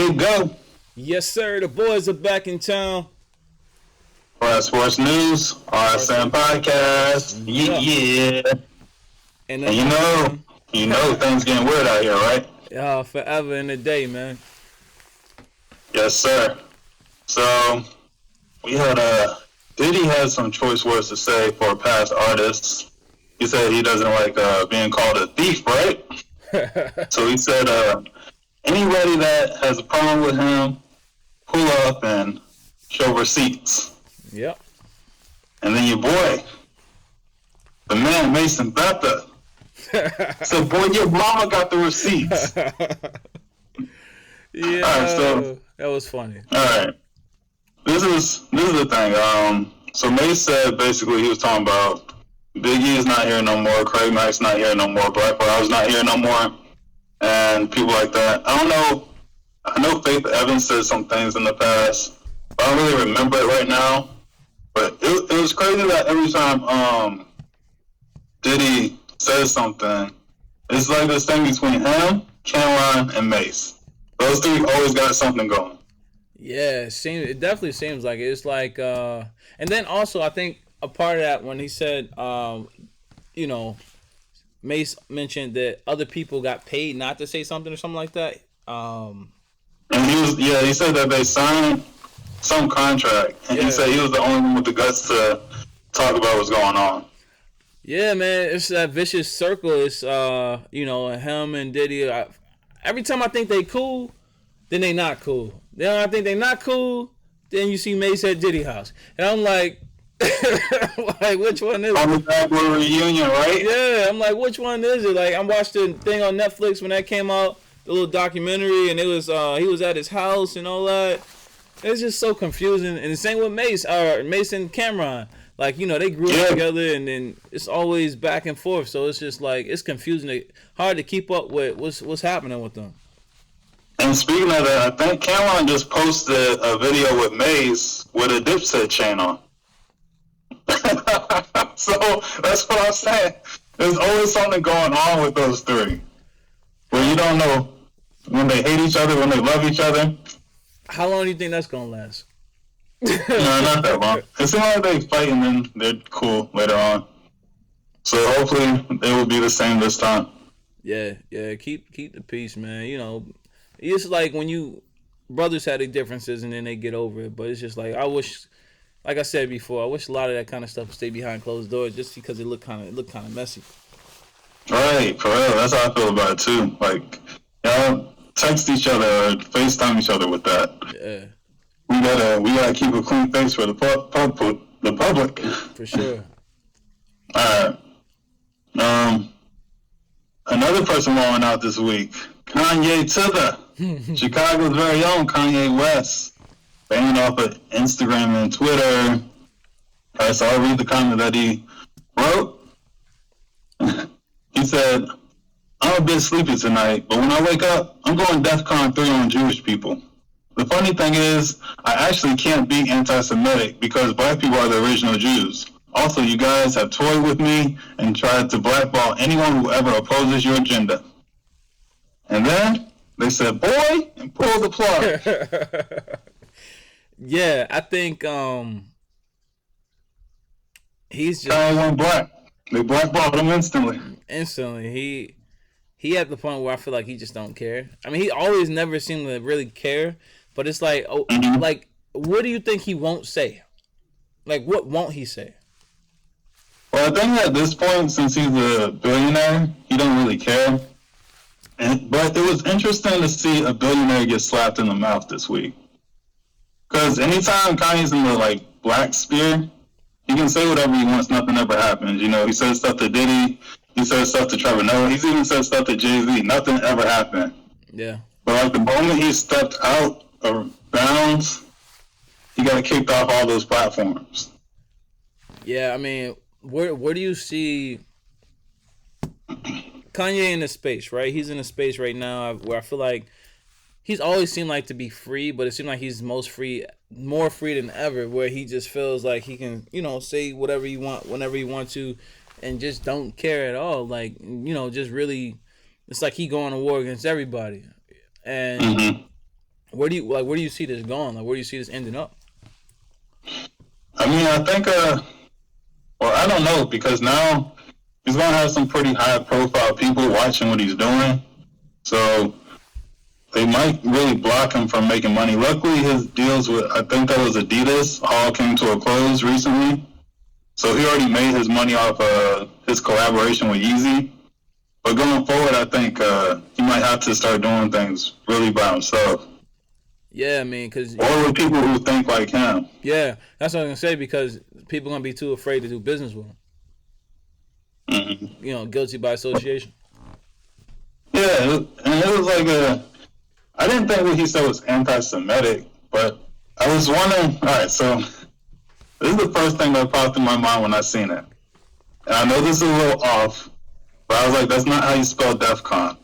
Gabe, go. Yes, sir. The boys are back in town. For Sports News, RSM Podcast. Yup. Yeah. And And you know things getting weird out here, right? forever in a day, man. Yes, sir. So, we had Diddy had some choice words to say for past artists. He said he doesn't like being called a thief, right? So he said, anybody that has a problem with him, pull up and show receipts. Yep. And then your boy, the man Mason Betha, said, boy, your mama got the receipts. Yeah, so, that was funny. All right. This is the thing. So Mace said basically he was talking about Biggie is not here no more, Craig Mack's not here no more, Black Bob's not here no more, and people like that. I don't know. I know Faith Evans said some things in the past, but I don't really remember it right now. But it was crazy that every time Diddy says something, it's like this thing between him, Cameron, and Mace. Those three always got something going. Yeah, it definitely seems like it. It's like, and then also I think a part of that when he said, Mace mentioned that other people got paid not to say something or something like that. And he said that they signed some contract, and he said he was the only one with the guts to talk about what's going on. Yeah, man, it's that vicious circle. It's him and Diddy. Every time I think they cool, then they not cool. Then I think they not cool, then you see Mace at Diddy house, and I'm like, which one is it? On the back with a reunion, right? Yeah, I'm like, which one is it? Like, I watched the thing on Netflix when that came out, the little documentary, and it was he was at his house and all that. It's just so confusing. And the same with Mace and Cameron. Like, they grew up together, and then it's always back and forth. So it's just like it's confusing, hard to keep up with what's happening with them. And speaking of that, I think Cameron just posted a video with Mace with a Dipset chain on. So that's what I'm saying. There's always something going on with those three, where you don't know when they hate each other, when they love each other. How long do you think that's gonna last? No, not that long. It seems like they fight and then they're cool later on. So hopefully it will be the same this time. Yeah. Keep the peace, man. It's like when brothers had their differences and then they get over it. But it's just like I wish, like I said before, I wish a lot of that kind of stuff would stay behind closed doors, just because it looked kind of messy. Right, for real. That's how I feel about it too. Like, y'all text each other or FaceTime each other with that. Yeah. We gotta keep a clean face for the public. For sure. All right. Another person rolling out this week, Kanye Chicago's very own Kanye West, banging off of Instagram and Twitter. So I'll read the comment that he wrote. He said, I'm a bit sleepy tonight, but when I wake up, I'm going DEFCON 3 on Jewish people. The funny thing is, I actually can't be anti-Semitic because black people are the original Jews. Also, you guys have toyed with me and tried to blackball anyone who ever opposes your agenda. And then they said, boy, and pulled the plug. Yeah, I think he's just... Kanye went black. They blackballed him instantly. Instantly. He at the point where I feel like he just don't care. I mean, he always never seemed to really care, but it's like, like, what do you think he won't say? Like, what won't he say? Well, I think at this point, since he's a billionaire, he don't really care. But it was interesting to see a billionaire get slapped in the mouth this week. Because anytime Kanye's in the, black sphere, he can say whatever he wants, nothing ever happens. He says stuff to Diddy, he says stuff to Trevor Noah, he's even said stuff to Jay-Z, nothing ever happened. Yeah. But, the moment he stepped out of bounds, he got kicked off all those platforms. Yeah, I mean, where do you see Kanye in a space, right? He's in a space right now where I feel like he's always seemed like to be free, but it seems like he's more free than ever, where he just feels like he can, say whatever he want, whenever he wants to, and just don't care at all. Like, just really, it's like he going to war against everybody. And Where do you see this going? Like, where do you see this ending up? I mean, I think, well, I don't know, because now he's going to have some pretty high profile people watching what he's doing. So they might really block him from making money. Luckily, his deals with, I think that was Adidas, all came to a close recently. So he already made his money off his collaboration with Yeezy. But going forward, I think he might have to start doing things really by himself. Yeah, I mean, because or with people who think like him. Yeah, that's what I was gonna say, because people gonna be too afraid to do business with him. Mm-hmm. You know, guilty by association. Yeah, and it was like I didn't think what he said was anti-Semitic, but I was wondering. All right, so this is the first thing that popped in my mind when I seen it, and I know this is a little off, but I was like, that's not how you spell DEF CON.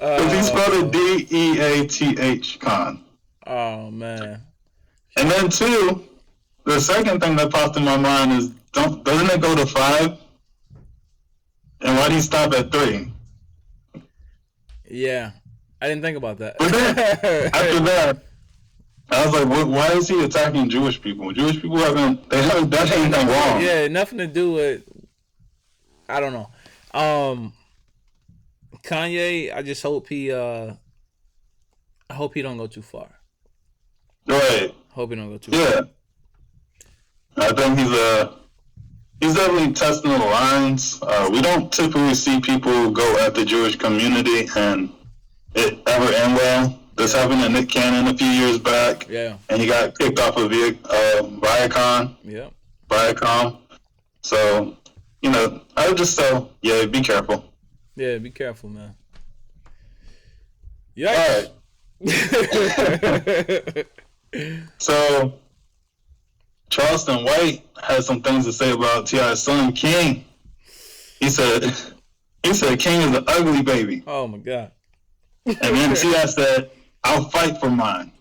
Because he spelled it DEATH con. Oh man. And then two, the second thing that popped in my mind is, doesn't it go to 5? And why do you stop at 3? Yeah, I didn't think about that. But then after that, I was like, why is he attacking Jewish people? Jewish people haven't done anything wrong. Yeah, nothing to do with. I don't know. Kanye, I just hope he I hope he don't go too far. Right. Hope he don't go too far. Yeah. I think he's definitely testing the lines. We don't typically see people go at the Jewish community and it ever end well. This happened to Nick Cannon a few years back. Yeah. And he got kicked off of Viacom. Yeah. Viacom. So, I would just say, be careful. Yeah, be careful, man. Yeah. All right. So, Charleston White has some things to say about T.I.'s son, King. He said King is an ugly baby. Oh, my God. And then T.I. said, I'll fight for mine.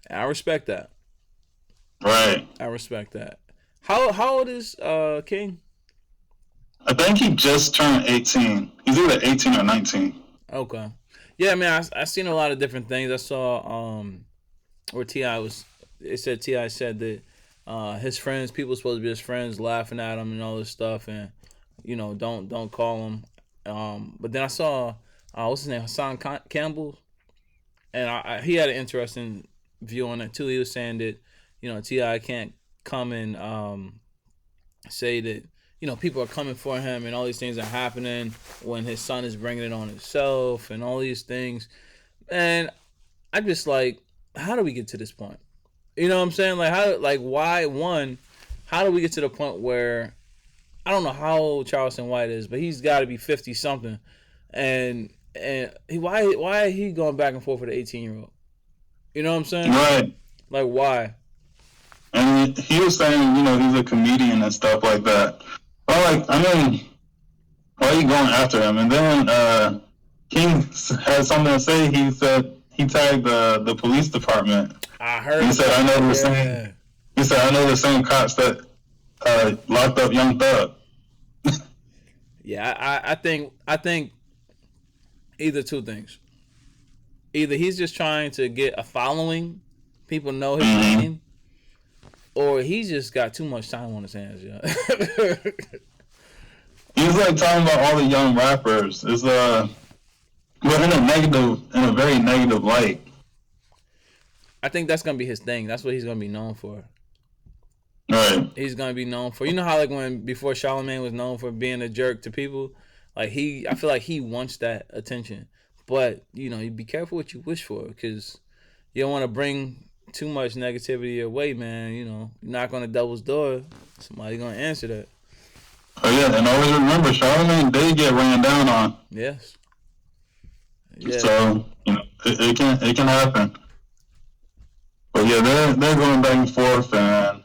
I respect that. Right. I respect that. How old is King? I think he just turned 18. He's either 18 or 19. Okay. Yeah, I mean, I seen a lot of different things. I saw where T.I. said that his friends, people supposed to be his friends, laughing at him and all this stuff, and don't call him. But then I saw what's his name, Hassan Campbell, and he had an interesting view on it too. He was saying that T.I. can't come and say that people are coming for him and all these things are happening when his son is bringing it on himself and all these things. And I'm just like, how do we get to this point? You know what I'm saying? How do we get to the point where, I don't know how old Charleston White is, but he's got to be 50 something. And why he going back and forth with an 18-year-old? You know what I'm saying? Right. Like, why? And he was saying, he's a comedian and stuff like that. Well, why are you going after him? And then King had something to say. He said he tagged the police department. I heard. He said, I know the same. He said, I know the same cops that locked up Young Thug. Yeah, I think either two things. Either he's just trying to get a following, people know his name, or he's just got too much time on his hands, yeah. He's like talking about all the young rappers. It's but in a very negative light. I think that's gonna be his thing. That's what he's gonna be known for. Right. He's gonna be known for, how before Charlamagne was known for being a jerk to people, I feel like he wants that attention. But you be careful what you wish for, because you don't want to bring too much negativity your way, man. You knock on the devil's door, somebody's gonna answer that. Oh yeah, and always remember, Charlamagne did get ran down on. Yes. Yeah. So it can happen. But yeah, they're going back and forth, and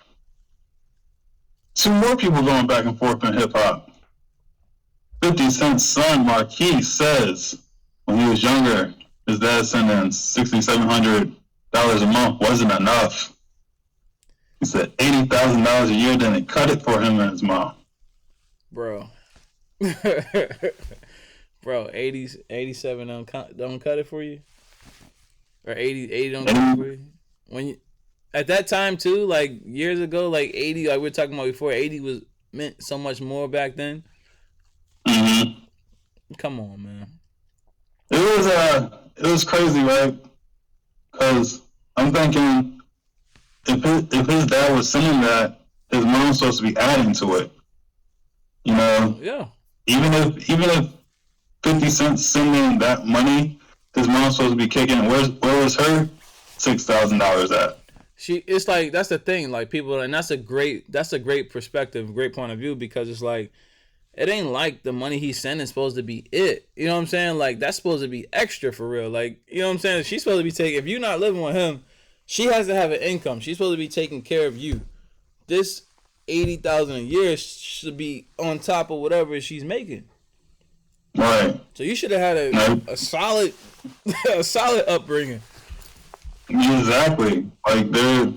two more people going back and forth in hip hop. 50 Cent's son Marquis says when he was younger, his dad sent him $6,700 a month wasn't enough. He said $80,000 a year didn't cut it for him and his mom. Bro, Bro, 80, 87 don't cut it for you? Or 80 don't cut it for you? When you, at that time, too, like, years ago, like, 80, like we were talking about before, 80 was meant so much more back then. Mm-hmm. Come on, man. It was crazy, right? Because I'm thinking, if his dad was saying that, his mom's supposed to be adding to it. You know? Yeah. Even if 50 Cent sending that money, his mom's supposed to be kicking. Where was her $6,000 at? It's like, that's the thing, like, people, and that's a great perspective, great point of view, because it's like, it ain't like the money he's sending is supposed to be it. You know what I'm saying? Like, that's supposed to be extra for real. Like, you know what I'm saying? She's supposed to be taking, if you're not living with him, she has to have an income. She's supposed to be taking care of you. This $80,000 a year should be on top of whatever she's making. Right. So you should have had a solid upbringing. Exactly. Like, but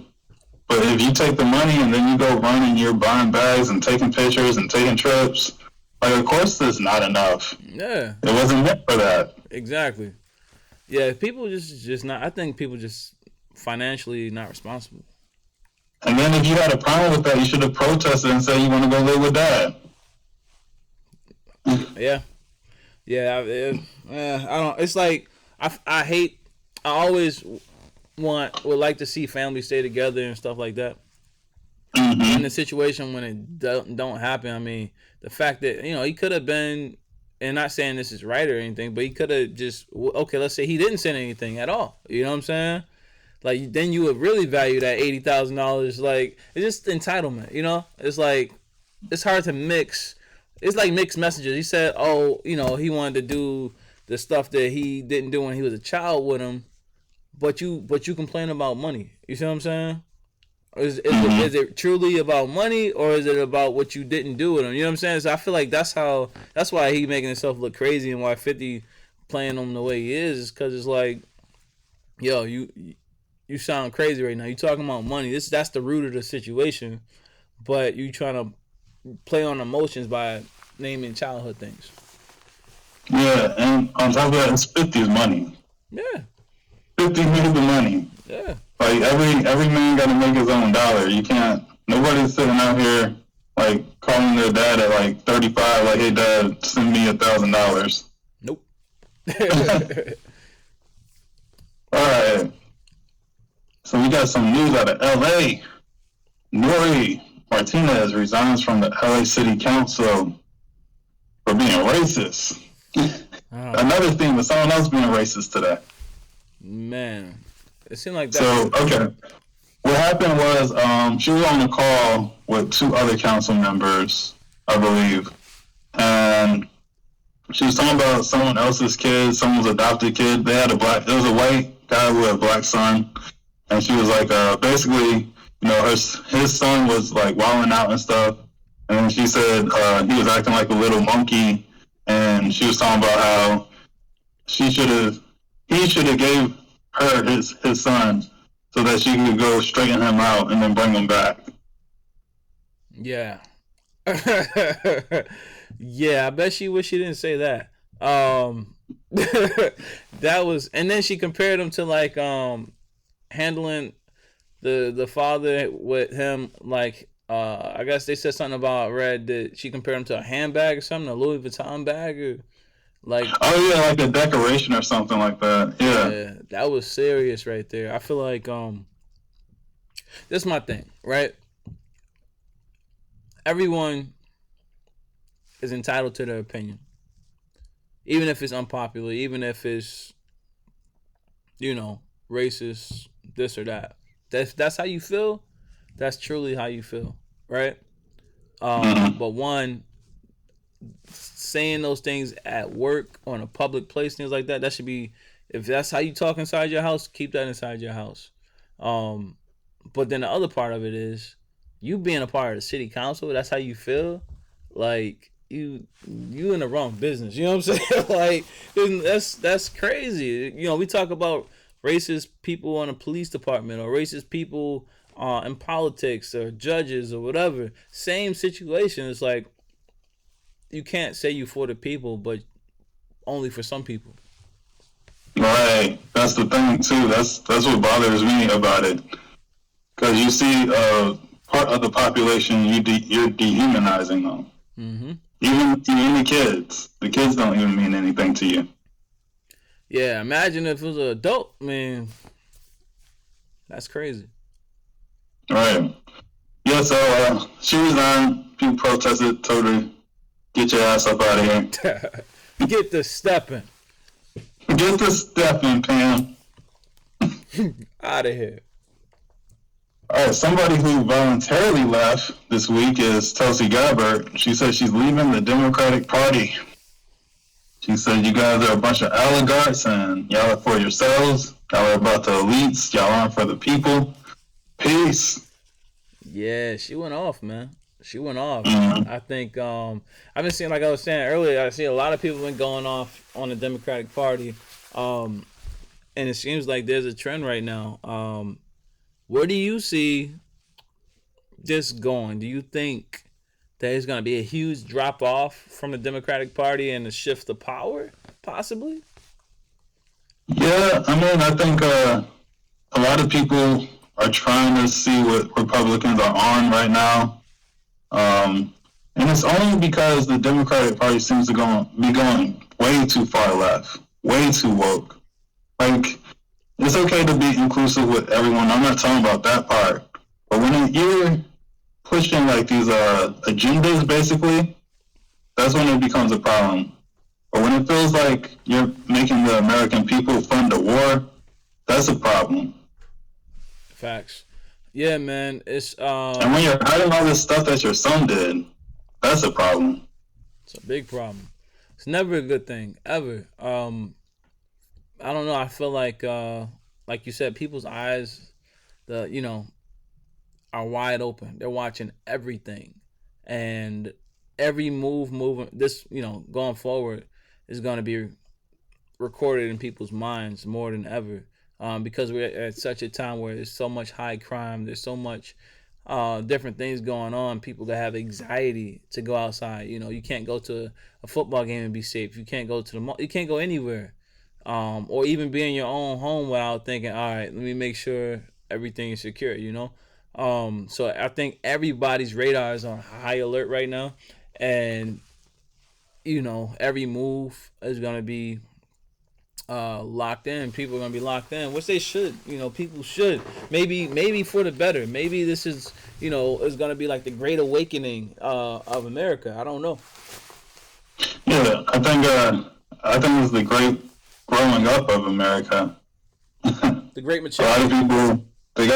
if you take the money and then you go running, you're buying bags and taking pictures and taking trips, like, of course that's not enough. Yeah. It wasn't meant for that. Exactly. Yeah, people just not, I think people just financially not responsible. And then if you had a problem with that, you should have protested and said you want to go live with dad. Yeah. Yeah, I don't, it's like, I always would like to see families stay together and stuff like that. Mm-hmm. In the situation when it don't happen, I mean, the fact that, you know, he could have been, and not saying this is right or anything, but he could have just, okay, let's say he didn't send anything at all. You know what I'm saying? Like, then you would really value that $80,000. Like, it's just entitlement, you know? It's like, it's hard to mix. It's like mixed messages. He said, oh, you know, he wanted to do the stuff that he didn't do when he was a child with him, but you complain about money. You see what I'm saying? Is it truly about money, or is it about what you didn't do with him? You know what I'm saying? So I feel like that's why he making himself look crazy, and why 50 playing him the way he is because it's like, yo, you sound crazy right now. You talking about money. That's the root of the situation, but you trying to play on emotions by naming childhood things. Yeah, and on top of that, it's 50's money. Yeah. 50 made the money. Yeah. Like, every man got to make his own dollar. You can't. Nobody's sitting out here like calling their dad at like 35, like, hey dad, send me $1,000. Nope. All right. So we got some news out of L.A. Nori Martinez resigns from the LA City Council for being racist. Another theme of someone else being racist today. Man, it seemed like that. So, okay. What happened was she was on a call with two other council members, I believe. And she was talking about someone else's kid, someone's adopted kid. There was a white guy with a black son. And she was like, basically, you know, his son was like wilding out and stuff. And then she said he was acting like a little monkey. And she was talking about how he should have gave her his son so that she could go straighten him out and then bring him back. Yeah. Yeah, I bet she wish she didn't say that. That was, and then she compared him to like handling the father with him, like I guess they said something about Red that she compared him to a handbag or something, a Louis Vuitton bag, or like, oh yeah, like a decoration or something like that. Yeah, that was serious right there. I feel like this is my thing, right? Everyone is entitled to their opinion, even if it's unpopular, even if it's, you know, racist, this or that. That's how you feel. That's truly how you feel, right? But one, saying those things at work, on a public place, things like that should be, if that's how you talk inside your house, keep that inside your house. But then the other part of it is, you being a part of the city council, that's how you feel. Like, you in the wrong business. You know what I'm saying? Like, that's crazy. You know, we talk about racist people on a police department, or racist people in politics, or judges, or whatever. Same situation. It's like, you can't say you for the people, but only for some people. Right. That's the thing too. That's what bothers me about it. Because you see, part of the population you're dehumanizing them. Mm-hmm. Even the kids. The kids don't even mean anything to you. Yeah, imagine if it was an adult. Man, that's crazy. Right. Yeah. So she resigned. People protested. Told her, "Get your ass up out of here. Get the stepping. Get the stepping, Pam." Out of here. All right, somebody who voluntarily left this week is Tulsi Gabbard. She said she's leaving the Democratic Party. She said, "You guys are a bunch of oligarchs and y'all are for yourselves. Y'all are about the elites. Y'all aren't for the people. Peace." Yeah, she went off, man. She went off. Mm-hmm. I think I've been seeing, like I was saying earlier, I see a lot of people been going off on the Democratic Party. And it seems like there's a trend right now. Where do you see this going? Do you think that there's going to be a huge drop off from the Democratic Party and a shift of power, possibly? Yeah, I mean, I think a lot of people are trying to see what Republicans are on right now. And it's only because the Democratic Party seems to be going way too far left, way too woke. Like, it's okay to be inclusive with everyone. I'm not talking about that part. But when you're pushing like these agendas, basically, that's when it becomes a problem. But when it feels like you're making the American people fund a war, that's a problem. Facts. Yeah, man. It's and when you're hiding all this stuff that your son did, that's a problem. It's a big problem. It's never a good thing, ever. I don't know. I feel like you said, people's eyes, are wide open. They're watching everything, and every moving. This, going forward, is going to be recorded in people's minds more than ever. Because we're at such a time where there's so much high crime. There's so much different things going on. People that have anxiety to go outside. You can't go to a football game and be safe. You can't go to the mall. You can't go anywhere. Or even be in your own home without thinking, all right, let me make sure everything is secure, So I think everybody's radar is on high alert right now. And, every move is going to be locked in. People are going to be locked in, which they should. People should. Maybe for the better. Maybe this is, is going to be like the great awakening of America. I don't know. Yeah, I think it's the great growing up of America. The great maturity. A lot of people, they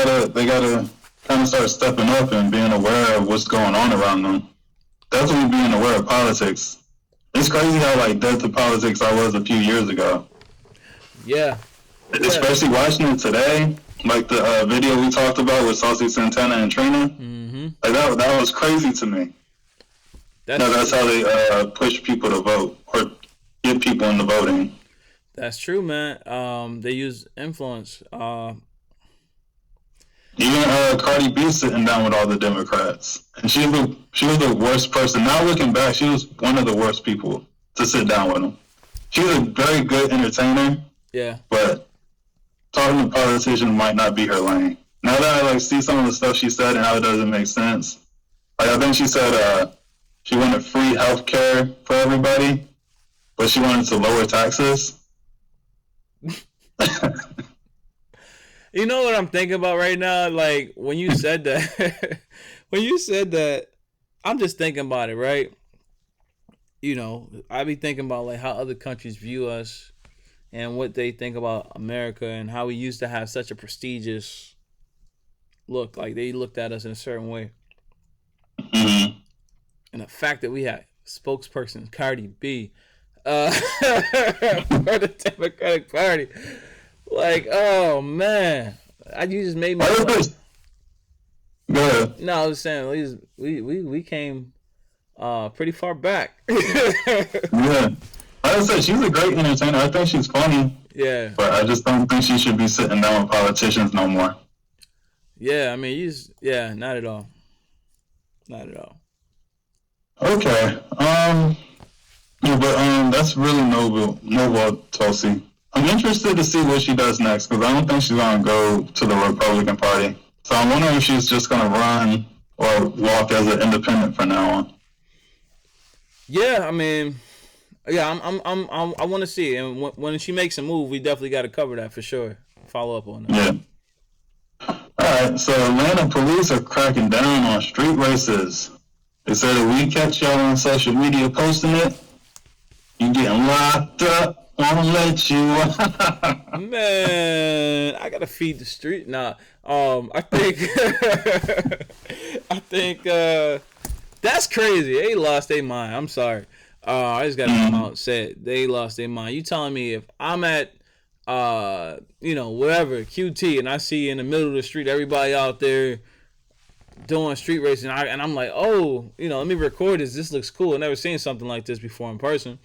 gotta kind of start stepping up and being aware of what's going on around them. Definitely being aware of politics. It's crazy how dead to politics I was a few years ago. Yeah. Especially watching it today, like the video we talked about with Saucy Santana and Trina. Mm-hmm. That was crazy to me. That's how they push people to vote or get people into voting. That's true, man. They use influence. Even Cardi B sitting down with all the Democrats, and she was the worst person. Now looking back, she was one of the worst people to sit down with them. She was a very good entertainer. Yeah. But talking to politicians might not be her lane. Now that I see some of the stuff she said and how it doesn't make sense, I think she said she wanted free health care for everybody, but she wanted to lower taxes. You know what I'm thinking about right now? Like, when you said that, I'm just thinking about it, right? I be thinking about how other countries view us and what they think about America and how we used to have such a prestigious look. Like, they looked at us in a certain way. Mm-hmm. And the fact that we had spokesperson Cardi B for the Democratic Party. Oh man, you just made me. Good. No, I was saying we came pretty far back. Yeah, like I said, she's a great entertainer. I think she's funny. Yeah, but I just don't think she should be sitting down with politicians no more. Yeah, I mean, not at all. Not at all. Okay. Yeah, but that's really noble, Tulsi. I'm interested to see what she does next because I don't think she's gonna go to the Republican Party. So I'm wondering if she's just gonna run or walk as an independent from now on. Yeah, I mean, yeah, I want to see it. And when she makes a move, we definitely got to cover that for sure. Follow up on that. Yeah. Alright, so Atlanta police are cracking down on street races. They said if we catch y'all on social media posting it, you getting locked up. Won't let you. Man, I gotta feed the street. Nah, I think, I think that's crazy. They lost their mind. I'm sorry. I just gotta come out and say it. They lost their mind. You telling me if I'm at whatever, QT, and I see in the middle of the street everybody out there doing street racing, and I'm like, oh, let me record this. This looks cool. I've never seen something like this before in person.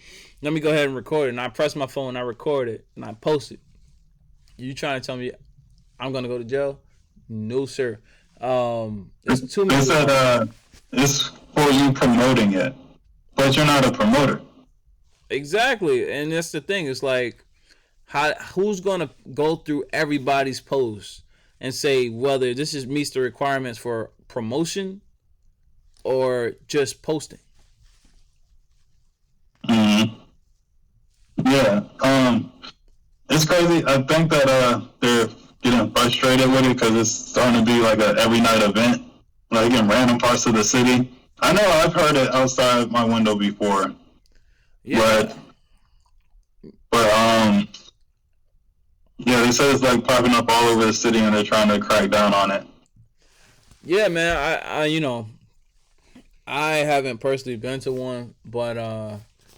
Let me go ahead and record it. And I press my phone, I record it, and I post it. You trying to tell me I'm gonna go to jail? No, sir. It's too many. They said it's for you promoting it, but you're not a promoter. Exactly, and that's the thing. It's like, who's gonna go through everybody's posts and say whether this is meets the requirements for promotion or just posting? Yeah. It's crazy. I think that they're getting frustrated with it because it's starting to be like a every night event, like in random parts of the city. I know I've heard it outside my window before, Yeah. but yeah, they said it's like popping up all over the city and they're trying to crack down on it. Yeah, man. I haven't personally been to one, but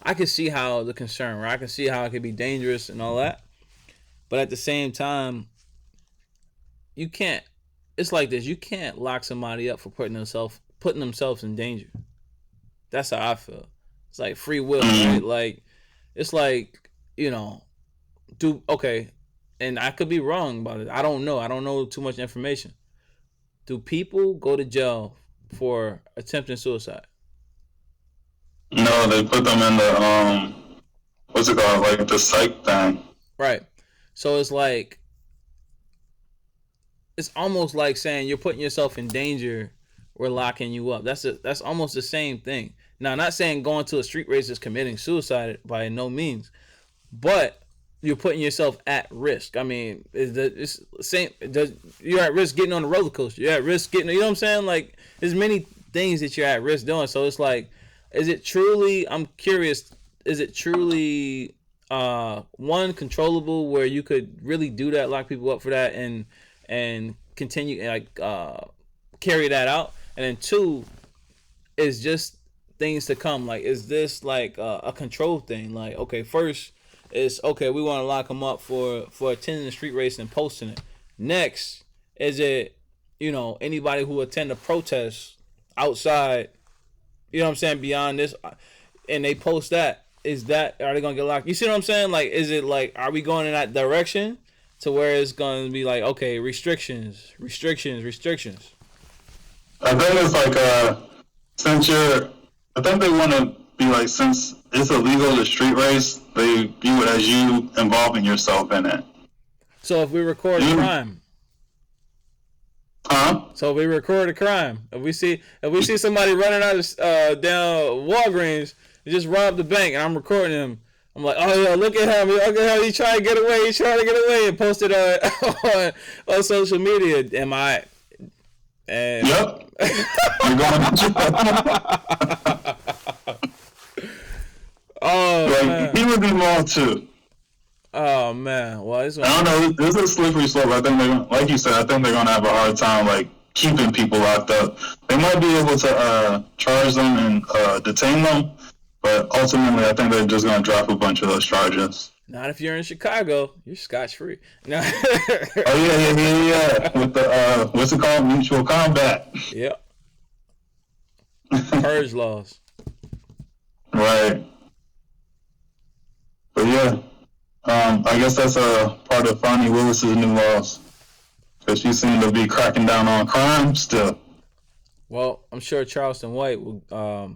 I can see how the concern, right? I can see how it could be dangerous and all that. But at the same time, you can't. It's like this. You can't lock somebody up for putting themselves in danger. That's how I feel. It's like free will, right? Like, it's like, okay, and I could be wrong about it. I don't know. I don't know too much information. Do people go to jail for attempting suicide? No, they put them in the what's it called, like the psych thing. Right. So it's like, it's almost like saying you're putting yourself in danger. We're locking you up. That's almost the same thing. Now, not saying going to a street race is committing suicide by no means, but you're putting yourself at risk. I mean, it's the same. You're at risk getting on the roller coaster. You're at risk getting. You know what I'm saying? Like, there's many things that you're at risk doing. So it's like, is it truly? I'm curious. Is it truly one controllable where you could really do that, lock people up for that, and continue like carry that out? And then two is just things to come. Like, is this like a control thing? Like, okay, first is okay, we want to lock them up for attending the street race and posting it. Next, is it anybody who attend a protest outside? You know what I'm saying? Beyond this, and they post that. Are they gonna get locked? You see what I'm saying? Like, is it like, are we going in that direction to where it's gonna be like, okay, restrictions? I think it's like I think they want to be like, since it's illegal to street race, they view it as you involving yourself in it. So if we record a crime. Huh? So if we record a crime, if we see somebody running out of down Walgreens, he just robbed the bank, and I'm recording him. I'm like, oh yeah, look at him! Look at how he trying to get away, and post it on social media. Am I? Yep. You're going to Oh, man. He would be wrong too. Oh man, well, I don't know. This is a slippery slope. I think like you said, I think they're gonna have a hard time like keeping people locked up. They might be able to charge them and detain them, but ultimately, I think they're just gonna drop a bunch of those charges. Not if you're in Chicago. You're scotch free. No. Oh yeah. With the what's it called? Mutual combat. Yep. Purge laws. Right. But yeah, I guess that's a part of Fonnie Willis's new laws, because she seemed to be cracking down on crime still. Well, I'm sure Charleston White will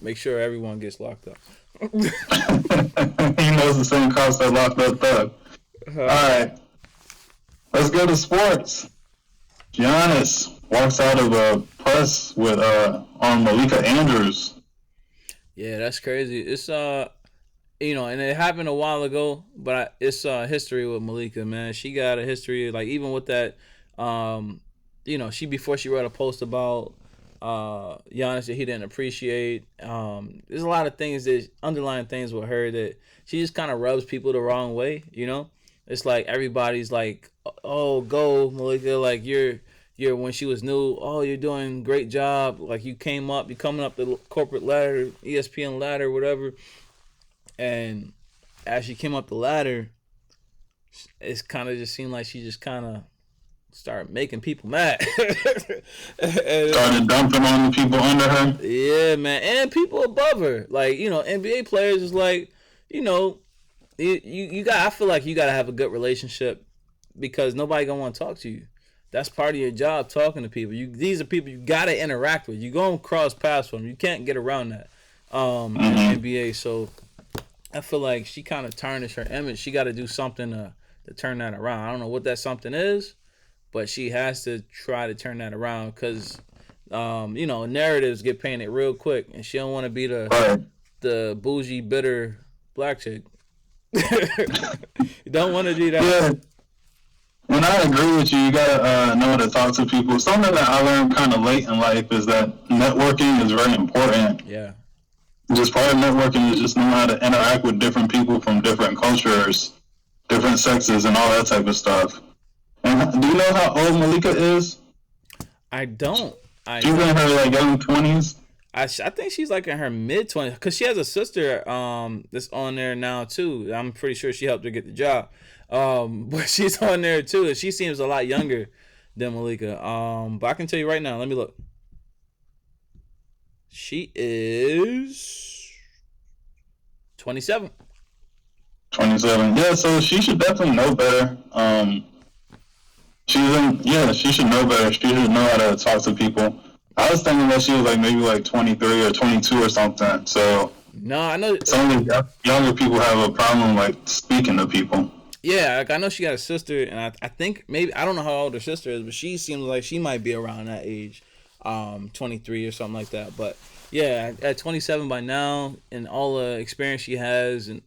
make sure everyone gets locked up. He knows the same cops that locked up Thug. All right, let's go to sports. Giannis walks out of a press with on Malika Andrews. Yeah, that's crazy. It's and it happened a while ago, but it's history with Malika, man. She got a history, like even with that, she before she wrote a post about Giannis that he didn't appreciate. There's a lot of things that underlying things with her that she just kind of rubs people the wrong way. It's like everybody's like, "Oh, go Malika!" Like you're when she was new. Oh, you're doing a great job. Like you're coming up the corporate ladder, ESPN ladder, whatever. And as she came up the ladder, it's kind of just seemed like she just kind of started making people mad. Started dumping on the people under her. Yeah, man, and people above her. Like NBA players is like, you got. I feel like you got to have a good relationship because nobody gonna want to talk to you. That's part of your job, talking to people. These are people you got to interact with. You gonna cross paths with them. You can't get around that. In the NBA, so. I feel like she kind of tarnished her image. She got to do something to turn that around. I don't know what that something is, but she has to try to turn that around because, narratives get painted real quick, and she don't want to be the bougie, bitter black chick. You don't want to do that. Yeah. And I agree with you. You gotta know how to talk to people. Something that I learned kind of late in life is that networking is very important. Yeah. Just part of networking is just knowing how to interact with different people from different cultures, different sexes, and all that type of stuff. And do you know how old Malika is? I don't. She's in her young 20s. I think she's like in her mid 20s because she has a sister that's on there now too. I'm pretty sure she helped her get the job, but she's on there too. And she seems a lot younger than Malika. But I can tell you right now. Let me look. She is 27. 27. Yeah, so she should definitely know better. She should know better. She should know how to talk to people. I was thinking that she was maybe 23 or 22 or something. So no, I know some of the younger people have a problem speaking to people. Yeah, I know she got a sister, and I think maybe I don't know how old her sister is, but she seems like she might be around that age. 23 or something like that. But yeah, at 27 by now, and all the experience she has, and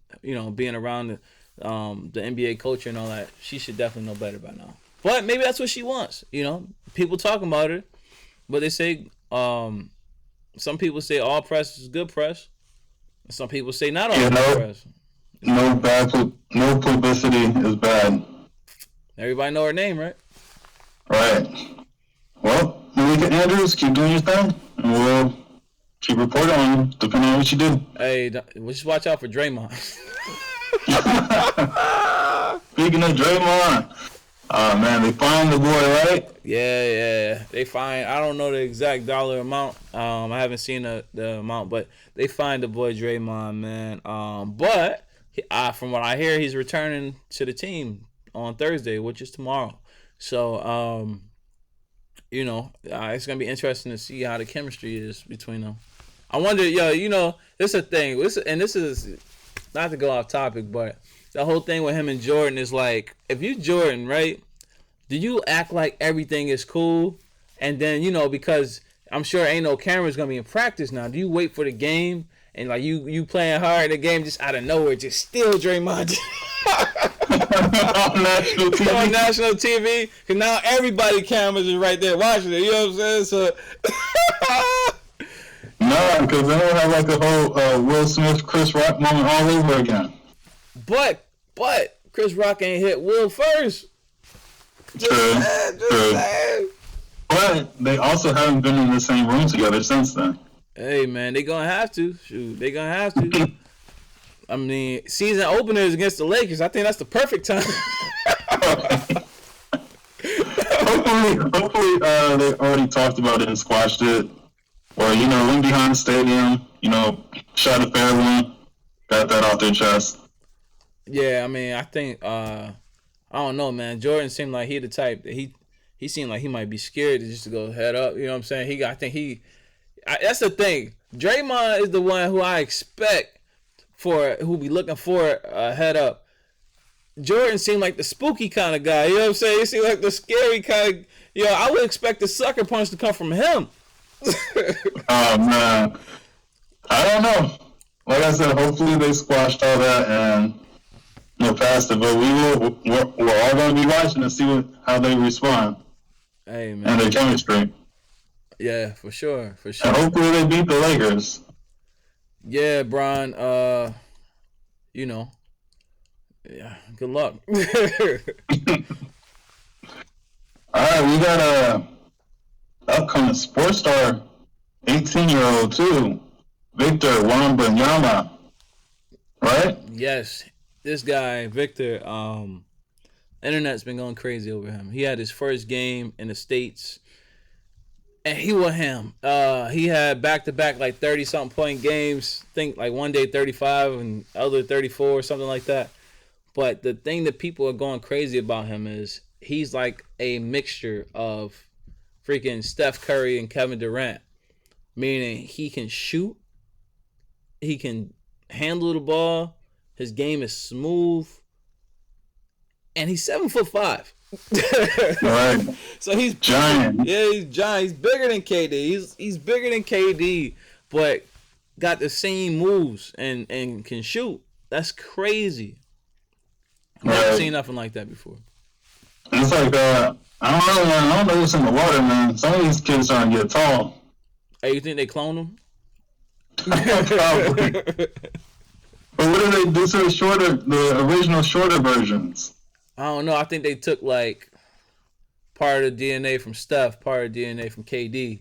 being around the NBA culture and all that, she should definitely know better by now. But maybe that's what she wants. People talking about her, but they say some people say all press is good press, and some people say not all good press. No publicity is bad. Everybody know her name, right? Right. Well, Malika Andrews, keep doing your thing, and we'll keep reporting on you, depending on what you do. Hey, we'll just watch out for Draymond. Speaking of Draymond, man, they fined the boy, right? Yeah, they fined. I don't know the exact dollar amount. I haven't seen the amount, but they fined the boy Draymond, man. But from what I hear, he's returning to the team on Thursday, which is tomorrow. So, it's gonna be interesting to see how the chemistry is between them. I wonder, this is a thing. This is not to go off topic, but the whole thing with him and Jordan is like, if you Jordan, right? Do you act like everything is cool, and then because I'm sure ain't no cameras gonna be in practice now? Do you wait for the game and you playing hard the game just out of nowhere, just steal Draymond? On national TV. On national TV, because now everybody cameras is right there watching it. You know what I'm saying? So, no, because then we'll have the whole Will Smith, Chris Rock moment all over again. But Chris Rock ain't hit Will first. True. But they also haven't been in the same room together since then. Hey man, they gonna have to. Shoot, they gonna have to. I mean, season opener is against the Lakers. I think that's the perfect time. hopefully, they already talked about it and squashed it. Or, went behind the stadium, shot a fair one, got that off their chest. Yeah, I mean, I think, I don't know, man. Jordan seemed like he the type that he seemed like he might be scared to go head up. You know what I'm saying? That's the thing. Draymond is the one who I expect who be looking for a head up. Jordan seemed like the spooky kind of guy. You know what I'm saying? He seemed like the scary kind of. I would expect the sucker punch to come from him. Oh man, I don't know. Like I said, hopefully they squashed all that and past it. But we're all going to be watching to see how they respond. Hey man, and their chemistry. Yeah, for sure. And hopefully they beat the Lakers. Yeah, Bron. Yeah. Good luck. All right, we got a upcoming sports star, 18-year-old too, Victor Wembanyama. Right? Yes, this guy Victor. Internet's been going crazy over him. He had his first game in the States, and he was him. He had back-to-back like 30-something point games. I think like one day 35 and other 34 or something like that. But the thing that people are going crazy about him is he's like a mixture of freaking Steph Curry and Kevin Durant. Meaning he can shoot, he can handle the ball, his game is smooth, and he's 7'5". Right. So he's giant. Yeah, he's giant. He's bigger than KD. He's bigger than KD, but got the same moves and can shoot. That's crazy. I've never seen nothing like that before. It's like I don't know, man. I don't know what's in the water, man. Some of these kids aren't get tall. Hey, you think they clone him? Probably. But what do they do to the original shorter versions? I don't know. I think they took like part of the DNA from Steph, part of the DNA from KD.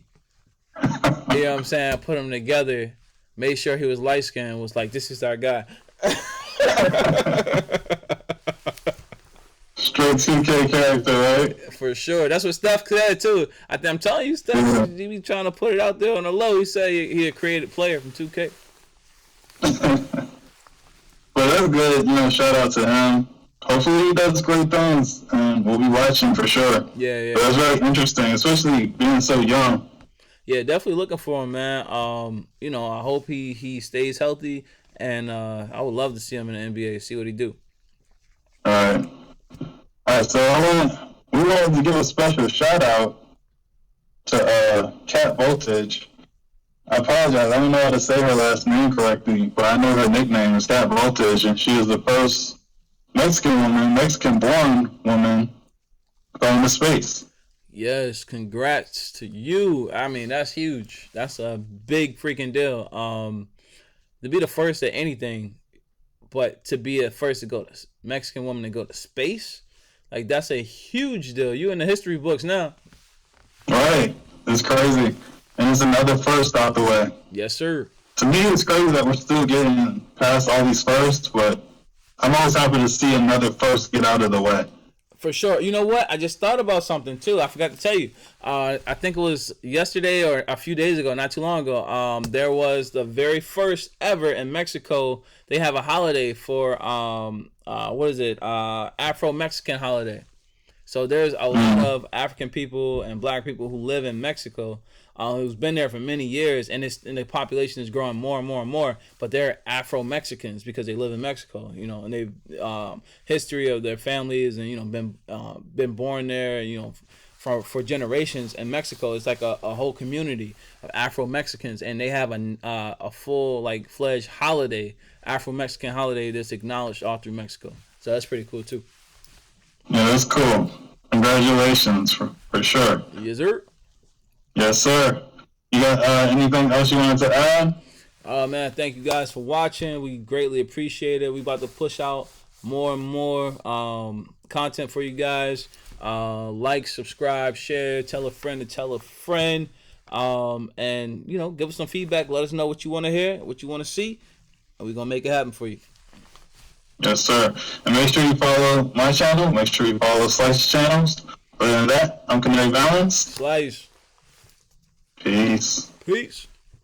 You know what I'm saying? Put them together, made sure he was light skinned, was like, this is our guy. Straight 2K character, right? For sure. That's what Steph said too. I'm telling you, Steph, he be trying to put it out there on the low. He said he a created player from 2K. But that's good. Shout out to him. Hopefully he does great things, and we'll be watching for sure. Yeah. But that's very interesting, especially being so young. Yeah, definitely looking for him, man. I hope he stays healthy, and I would love to see him in the NBA, see what he do. All right. So we wanted to give a special shout out to Cat Voltage. I apologize, I don't know how to say her last name correctly, but I know her nickname is Cat Voltage, and she is the first Mexican-born woman going to space. Yes, congrats to you. I mean, that's huge. That's a big freaking deal. To be the first at anything, but to be a first to go to Mexican woman to go to space, like that's a huge deal. You in the history books now. Right. It's crazy. And it's another first out the way. Yes, sir. To me, it's crazy that we're still getting past all these firsts, but I'm always happy to see another first get out of the way. For sure. You know what? I just thought about something, too. I forgot to tell you. I think it was yesterday or a few days ago, not too long ago, there was the very first ever in Mexico. They have a holiday for, Afro-Mexican holiday. So there's a lot of African people and black people who live in Mexico who's been there for many years, and the population is growing more and more and more, but they're Afro-Mexicans because they live in Mexico, and they've history of their families and, been born there, for generations in Mexico. It's like a whole community of Afro-Mexicans, and they have a full, like, fledged holiday, Afro-Mexican holiday that's acknowledged all through Mexico. So that's pretty cool, too. Yeah, that's cool. Congratulations, for sure. Yes, sir. Yes, sir. You got anything else you wanted to add? Man, thank you guys for watching. We greatly appreciate it. We about to push out more and more content for you guys. Like, subscribe, share, tell a friend to tell a friend. And, give us some feedback. Let us know what you want to hear, what you want to see, and we're going to make it happen for you. Yes, sir. And make sure you follow my channel. Make sure you follow Slyce channels. Other than that, I'm Canary Balance. Slyce. Peace. Peace.